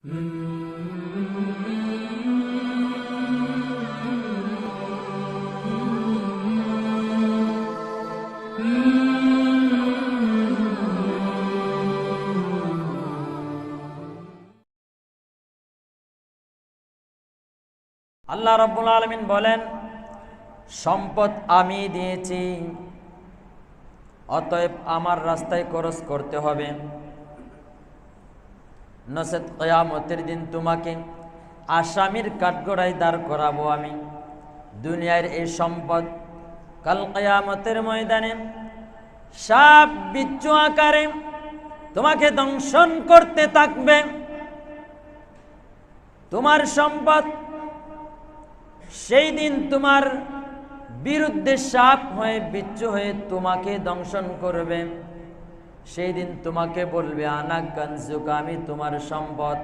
আল্লাহ রব্বুল আলামিন বলেন, সম্পদ আমি দিয়েছি, অতএব আমার রাস্তায় খরচ করতে হবে, নচেৎ কিয়ামতের দিন তোমাকে আসামির কাঠগড়ায় দাঁড় করাবো আমি। দুনিয়ার এই সম্পদ কাল কিয়ামতের ময়দানে সাপ বিচ্ছু আকারে তোমাকে দংশন করতে থাকবে। তোমার সম্পদ সেই দিন তোমার বিরুদ্ধে সাপ হয়ে বিচ্ছু হয়ে তোমাকে দংশন করবে। সেই দিন তোমাকে বলবে, আনা কানজুকা, আমি তোমার সম্পদ।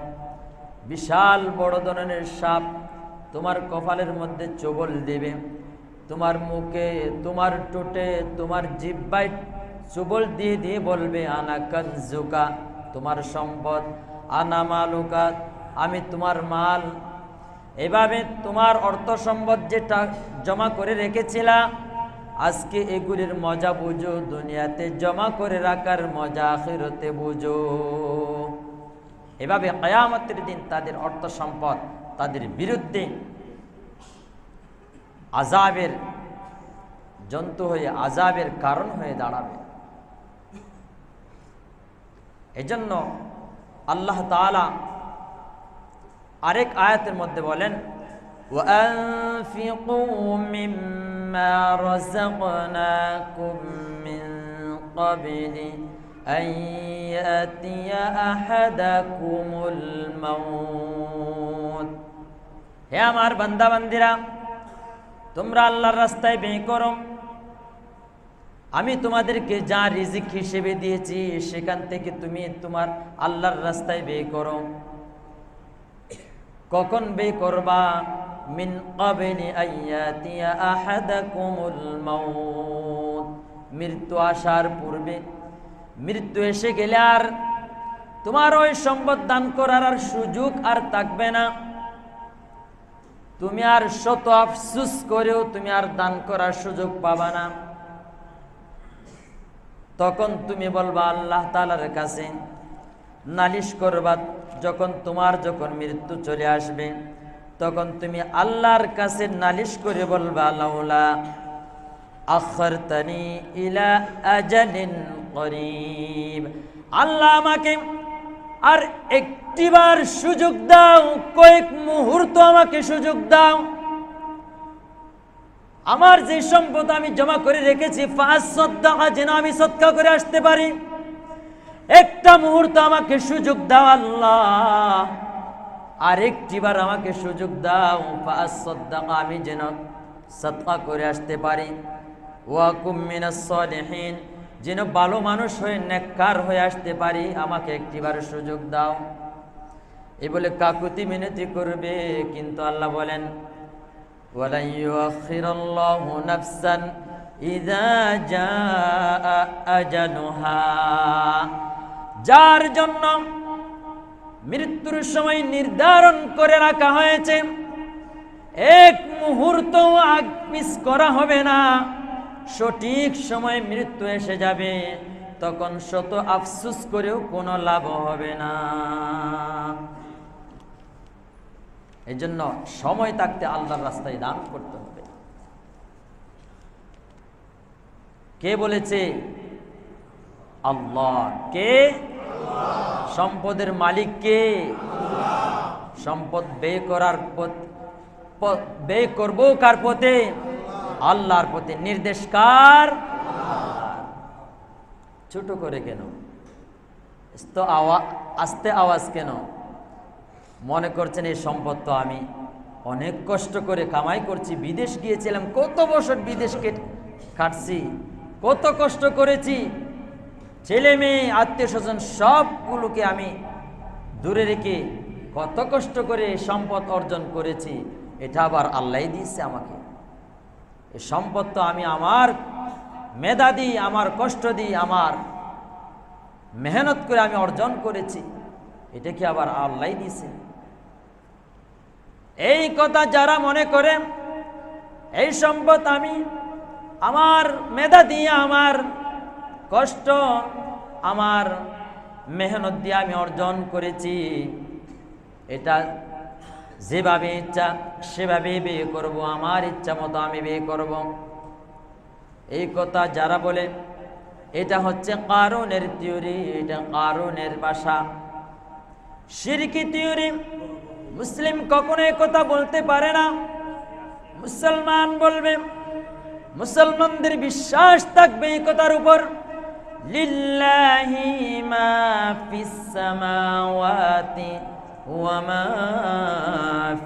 বিশাল বড় ধরনের সাপ তোমার কপালের মধ্যে চোবল দেবে, তোমার মুখে, তোমার ঠোঁটে, তোমার জিহ্বায় চোবল দিয়ে দিয়ে বলবে, আনা কানজুকা, তোমার সম্পদ। আনা মালুকা, আমি তোমার মাল। এভাবে তোমার অর্থ সম্পদ যেটা জমা করে রেখেছিলা, আজকে এগুলির মজা বুঝো। দুনিয়াতে জমা করে রাখার মজা আখিরাতে বুঝো। এভাবে কিয়ামতের দিন তাদের অর্থ সম্পদ তাদের বিরুদ্ধে আযাবের জন্তু হয়ে, আযাবের কারণ হয়ে দাঁড়াবে। এজন্য আল্লাহ তাআলা আরেক আয়াতের মধ্যে বলেন, وَأَنفِقُوا مِمَّا رَزَقْنَاكُم مِّن قَبْلِ أَن يَأْتِيَ أَحَدَكُمُ الْمَوْتُ। হে আমার বান্দা বান্দিরা, তোমরা আল্লাহর রাস্তায় ব্যয় করো। আমি তোমাদেরকে যা রিজিক হিসেবে দিয়েছি সেখান থেকে তুমি তোমার আল্লাহর রাস্তায় ব্যয় করো। কখন ব্যয় করবা? মিন ক্বাবলি আইয়াতিয়া আহাদাকুমুল মাউত, মৃত্যু আসার পূর্বে। মৃত্যু এসে গেলে আর তোমার ওই সম্পদ দান করার আর সুযোগ আর থাকবে না। তুমি আর শত আফসুস করেও তুমি আর দান করার সুযোগ পাবা না। তখন তুমি বলবা আল্লাহ তাআলার কাছে, নালিশ করবা। যখন মৃত্যু চলে আসবে, তখন তুমি আল্লাহর কাছে নালিশ করে বলবা, লাউলা আখারতানি ইলা আজালিন করিব, আল্লাহ আমাকে আর একটিবার সুযোগ দাও, কয়েক মুহূর্ত আমাকে সুযোগ দাও। আমার যে সম্পদ আমি জমা করে রেখেছি, ফাসাদদাকা, যেন আমি সদকা করে আসতে পারি। একটা মুহূর্ত আমাকে সুযোগ দাও আল্লাহ, আর একটিবার আমাকে সুযোগ দাও, ফাসাদদাকা, আমি যেন সদকা করে আসতে পারি। ওয়া কুম মিনাস সালিহিন, যেন ভালো মানুষ হয়ে নেককার হয়ে আসতে পারি, আমাকে একটিবার সুযোগ দাও। এই বলে কাকুতি মিনতি করবে, কিন্তু আল্লাহ বলেন, ওয়ালা ইউআখিরুল্লাহু নাফসান ইযা জাআ আজালুহা, যার জন্য মৃত্যুর সময় নির্ধারণ করে রাখা হয়েছে, এক মুহূর্ত আগ পিছ করা হবে না। সঠিক সময় মৃত্যু এসে যাবে, তখন শত আফসোস করেও কোনো লাভ হবে না। এই জন্য সময় থাকতে আল্লাহর রাস্তায় দান করতে হবে। কে বলেছে? আল্লাহ। কে? সম্পদের মালিক কে? সম্পদ ব্যয় করবো কার পথে? আল্লাহর পথে। নির্দেশ কার? ছোট করে কেন? আস্তে আওয়াজ কেন? মনে করছেন এই সম্পদ তো আমি অনেক কষ্ট করে কামাই করছি, বিদেশ গিয়েছিলাম, কত বছর বিদেশ কাটছি, কত কষ্ট করেছি, ছেলে মেয়ে আত্মীয় স্বজন সবগুলোকে আমি দূরে রেখে কত কষ্ট করে সম্পদ অর্জন করেছি, এটা আবার আল্লাহই দিয়েছে আমাকে। এই সম্পদ তো আমি আমার মেধা দিই, আমার কষ্ট দিই, আমার মেহনত করে আমি অর্জন করেছি। এটা কি আবার আল্লাহ দিছে? এই কথা যারা মনে করে এই সম্পদ আমি আমার মেধা দিয়ে, আমার কষ্ট, আমার মেহনত দিয়ে আমি অর্জন করেছি, এটা যেভাবে ইচ্ছা সেভাবে বিয়ে করব, আমার ইচ্ছা মতো আমি বিয়ে করব, এই কথা যারা বলে এটা হচ্ছে কারুনের থিওরি, এটা কারুনের ভাষা, শিরকি থিওরি। মুসলিম কখনো এই কথা বলতে পারে না। মুসলমান বলবে, মুসলমানদের বিশ্বাস থাকবে এই কথার উপর, লিল্লাহি মা ফিস সামাওয়াতি ওয়া মা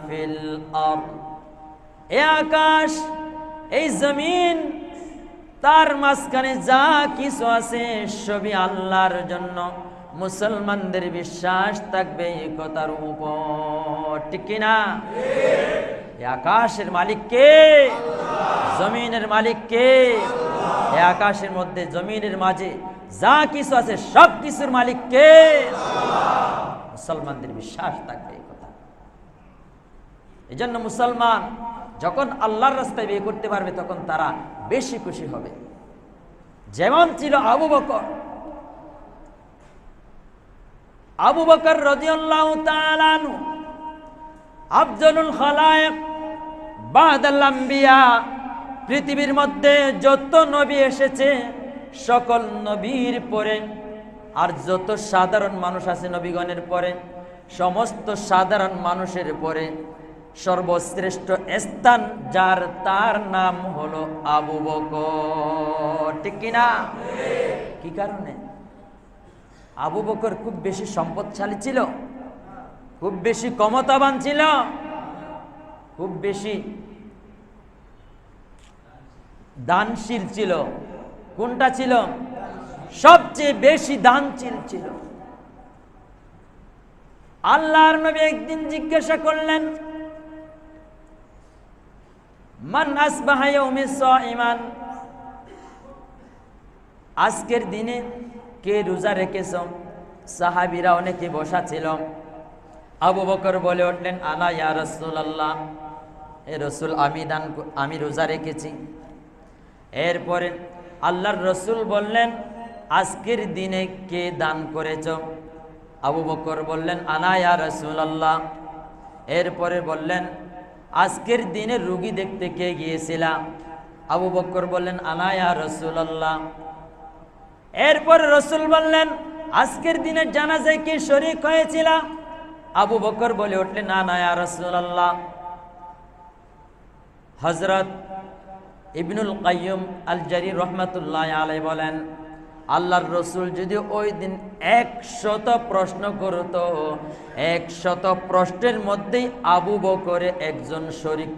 ফিল আরদ। এই আকাশ, এই জমিন, তার মাঝখানে যা কিছু আছে সবই আল্লাহর জন্য। মুসলমানদের বিশ্বাস থাকবে এই কথার উপর, ঠিক কিনা? এই আকাশের মালিক কে? জমিনের মালিক কে? এই আকাশের মধ্যে, জমিনের মাঝে যা কিছু আছে সব কিছুর মালিক কে? মুসলমানদের বিশ্বাস থাকবে এই কথা। এই জন্য মুসলমান যখন আল্লাহর রাস্তায় বিয়ে করতে পারবে তখন তারা বেশি খুশি হবে। যেমন ছিল আবু বকর। আবু বকর রাদিয়াল্লাহু তাআলা আনহু আফজলুল খালায়েক বাদাল আম্বিয়া। পৃথিবীর মধ্যে যত নবী এসেছে সকল নবীর পরে, আর যত সাধারণ মানুষ আছে নবীগণের পরে, সমস্ত সাধারণ মানুষের পরে সর্বশ্রেষ্ঠ স্থান যার, তার নাম হলো আবু বকর, ঠিক কিনা? কি কারণে? আবু বকর খুব বেশি সম্পদশালী ছিল, খুব বেশি ক্ষমতাবান ছিল, খুব বেশি দানশীল ছিল। কোনটা ছিল? সবচেয়ে বেশি দানশীল ছিল। আল্লাহর নবী একদিন জিজ্ঞাসা করলেন, মান আসবাহা ইয়াউমি সাইমান, আজকের দিনে কে রোজা রেখেছ? সাহাবীরা অনেকে বসা ছিল। আবু বকর বলে উঠলেন, আনা ইয়া রাসূলুল্লাহ, হে রাসূল আমি রোজা রেখেছি। এরপরে আল্লাহর রসুল বললেন, আজকের দিনে কে দান করেছ? আবু বকর বললেন, আনা ইয়া রাসূলুল্লাহ। এরপরে বললেন, আজকের দিনে রোগী দেখতে কে গিয়েছিলাম? আবু বকর বললেন, আনা ইয়া রাসূলুল্লাহ। এরপরে রসুল বললেন, আজকের দিনের জানাজায় কে শরীক হয়েছিল? আবু বকর বলে উঠলেন, আনা ইয়া রাসূলুল্লাহ। হযরত ইবনুল কাইয়্যিম আল জারি রহমাতুল্লাহি আলাইহি বলেন, আল্লাহর রসুল যদি ওই দিন 100 প্রশ্ন করত, 100 প্রশ্নের মধ্যেই আবু বকরে একজন শরীক